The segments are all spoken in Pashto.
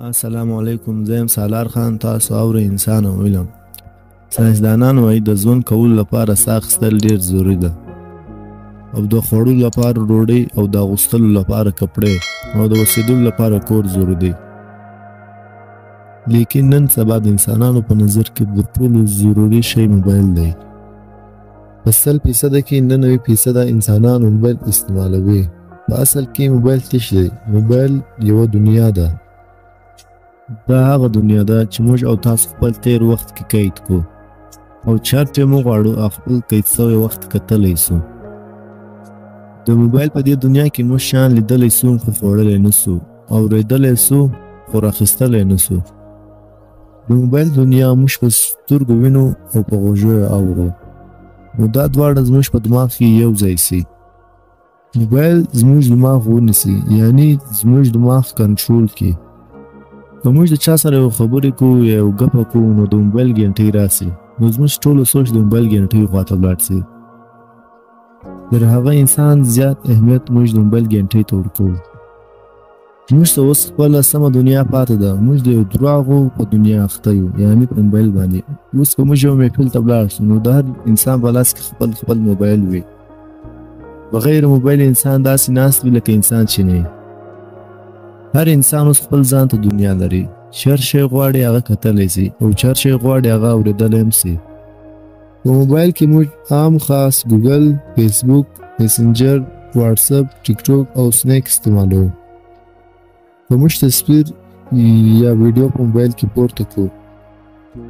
السلام علیکم، زه یم سالار خان. تاسو اورئ انسان او علم. ساینسدانان وایي د ژوند کولو لپاره ساه اخیستل ډېر ضروري ده، او د خوړلو لپاره ډوډۍ، او د اغوستلو لپاره کپړې، او د اوسېدلو لپاره کور ضروري دی. لیکن نن سبا د انسانانو په نظر کې د ټولو ضروري شی موبایل دی. په 100% کې 99% انسانان موبایل استعمالوي. په اصل کې موبایل تش دی. موبایل یوه دنیا ده. دا هغه دنیا ده چې موږ او تاسو خپل تیر وخت کې قید کو، او چېرته مو غواړو خپل قید سوی وخت کتلی سو. د موبایل په دې دنیا کې موږ شیان لیدلی سو خو خوړلی نه سو، اورېدلی سو خو راخیستلی نه سو. د موبایل دنیا موږ په سترګو وینو او په غوږو یې اورو، نو دا دواړه زموږ په دماغ کې یو ځای سي. موبایل زموږ دماغ ونیسي، یعنی زموږ دماغ کنټرول کړي. که موږ د چا سره یو خبرې کوو یا یو ګپه کوو، نو د موبایل ګنټۍ راسي، نو زموږ ټولو سوچ د موبایل ګنټۍ خواته ولاړ سي. تر هغه انسان زیات اهمیت موږ د موبایل ګنټۍ ته ورکوو. موږ ته اوس خپله سمه دنیا پاتې ده. موږ د یو دروغو په دنیا اخته یو، یعنې په موبایل باندې. اوس که موږ یو محفل ته ولاړ شو، نو د هر انسان په لاس کې خپل موبایل وي. بغیر موبایل انسان داسې ناست وي لکه انسان چې نه. هر انسان اوس خپل ځان ته دنیا لري. چېر شی غواړي هغه کتلی سي، او چېر شی غواړي هغه اورېدلی هم سي. په موبایل کې موږ عام خاص ګوګل، فیسبوک، میسنجر، واټساپ، ټیک ټاک او سنیک استعمالوو. که موږ تصویر یا ویډیو په موبایل کې پورته کړو،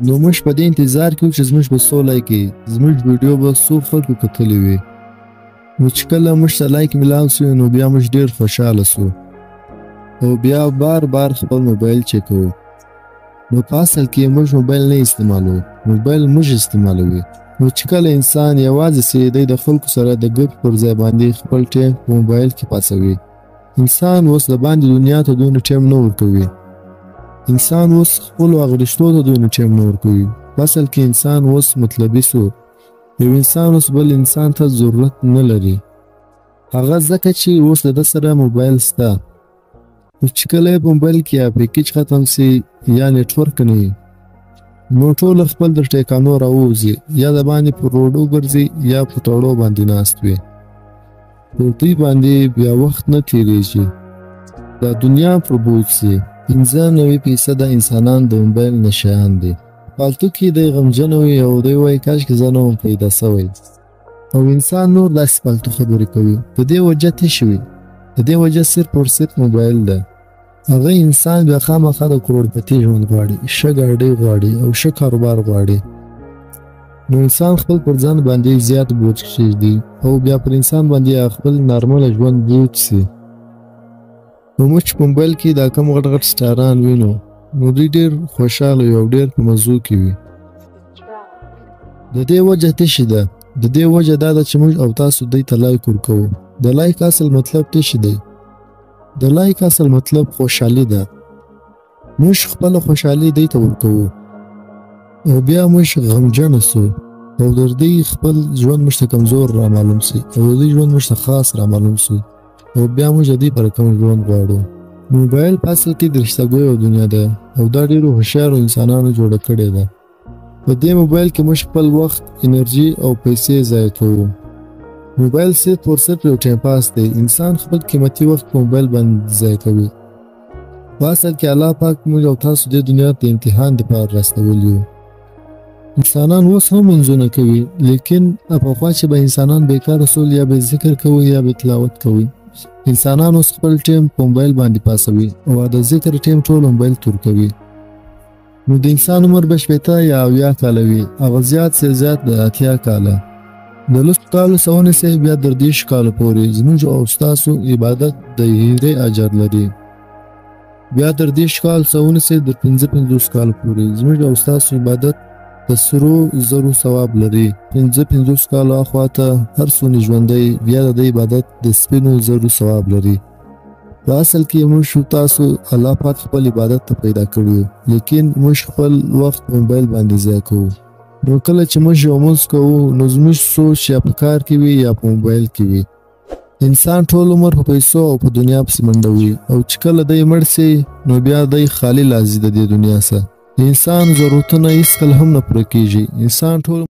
نو موږ په دې انتظار کې چې زموږ په څو لایکې زموږ ویډیو به څو خلکو کتلی وي. نو چې کله موږ ته لایک میلاو سو، نو بیا موږ ډېر خوشحاله سو، او بیا بار خپل موبایل چیکو. نو په اصل کې موږ موبایل نه استعمالو، موبایل موږ استعمالوي. نو چې کله انسان یوازې سي، دی د خلکو سره د ګپ پر ځای باندې خپل ټایم په موبایل کې پاسوي. انسان اوس د باندې دنیا ته دونه ټایم نه ورکوي. انسان اوس خپلو هغه رشتو ته دونه ټایم نه ورکوي. په اصل کې انسان اوس مطلبي سو. یو انسان اوس بل انسان ته ضرورت نه لري، هغه ځکه چې اوس د ده سره موبایل سته. چې کله په موبایل کې یا پیکیج ختم سي یا نیټورک نه وي، نو ټول خپل د ټیکانو راووځي، یا د باندې په روډو ګرځي یا په تړو باندې ناست وي. په دوی باندې بیا وخت نه تېرېږي، دا دنیا پر بوج سي. 95% انسانان د موبایل نشیان دي. فالتو کې دی غمجن وي، او دی وایي کاشکې زه نه وم پیدا سوی. او انسان نور داسې فالتو خبرې کوي. په دې وجه تش وي. د دې وجه صرف او صرف موبایل ده. هغه انسان بیا خامخا د کروڑپتي ژوند غواړي، ښه ګاډۍ غواړي، او ښه کاروبار غواړي. نو انسان خپل پر ځان باندې زیات بوج کښېږدي، او بیا پر انسان باندې خپل نارمله ژوند بوج سي. نو موږ په موبایل کې دا کم غټ سټاران وینو، نو دوی ډېر خوشحاله وي او ډېر په مزو کې وي. د دې وجه تشي ده. د دې وجه دا ده چې موږ او تاسو دوی ته لایک ورکوو. د لایک اصل مطلب تشي دی. د لایک اصل مطلب خوشحالي ده. موږ خپله خوشحالي دوی ته ورکوو، او بیا موږ غمجنه سو، او در دوی خپل ژوند موږ ته کمزور رامعلوم سي، او د دوی ژوند موږ ته خاص رامعلوم سي، او بیا موږ د دوی پر کوم ژوند غواړو. موبایل په اصل کې د رشتهګویو دنیا ده، او دا ډېرو هوښیارو انسانانو جوړه کړې ده. په دې موبایل کې موږ خپل وخت، انرژي او پیسې ضایع کوو. موبایل صرف او صرف یو ټایم پاس دی. انسان خپل قیمتي وخت په موبایل باندې ضایع کوي. په اصل کې الله پاک موږ او تاسو دې دنیا ته امتحان دپاره راستولي یو. انسانان اوس هم منځونه کوي، لیکن پخوا چې به انسانان بیکاره سول، یا به ذکر کوي یا به تلاوت کوي. انسانان اوس خپل ټایم په موبایل باندې پاسوي، او د ذکر ټایم ټول موبایل تور کوي. نو د انسان عمر به 80 یا 80 کاله وي، هغه زیات سے زیات د 80 کاله. د لسو کالو څخه ونیسئ بیا تر 30 کالو پورې زموږ او ستاسو عبادت د هیرې اجر لري. بیا تر 30 کال څخه ونیسئ د 55 کالو پورې زموږ او ستاسو عبادت د 100,000 ثواب لري. 55 کالو اخواته هر څونه ژوندی بیا د عبادت د 100,000 ثواب لري. په اصل کې موږ تاسو الله پاک خپل عبادت ته پیدا کړو، لیکن موږ خپل وخت موبایل باندې ضایع کوو. نو کله چې موږ یو مونځ کوو، نو زموږ سوچ یا په کار کې وي یا په موبایل کې وي. انسان ټول عمر په پیسو او په دنیا پسې منډه وي او چې کله دی مړ سي نو بیا دی خالي لازي د دې دنیا سره. انسان ضرورتونه هیڅکله هم نه پوره کیږي. انسان ټول